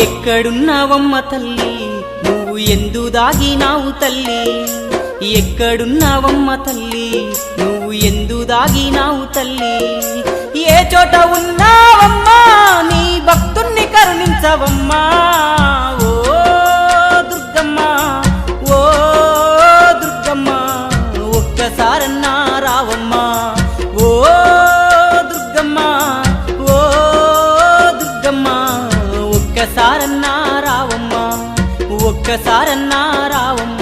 ఎక్కడున్నావమ్మ తల్లి నువ్వు ఎందు దాగినావు తల్లి ఎక్కడున్నావమ్మ తల్లి నువ్వు ఎందు దాగినావు తల్లి ఏ చోట ఉన్నావమ్మా నీ భక్తుణ్ణి కరుణించవమ్మా ఓ దుర్గమ్మ ఓ దుర్గమ్మ ఒక్కసారన్నా రావమ్మా ఓ దుర్గమ్మ ఓ దుర్గమ్మ ఒక్కసారన్నా రావమ్మా ఒక్కసారన్నా రావమ్మా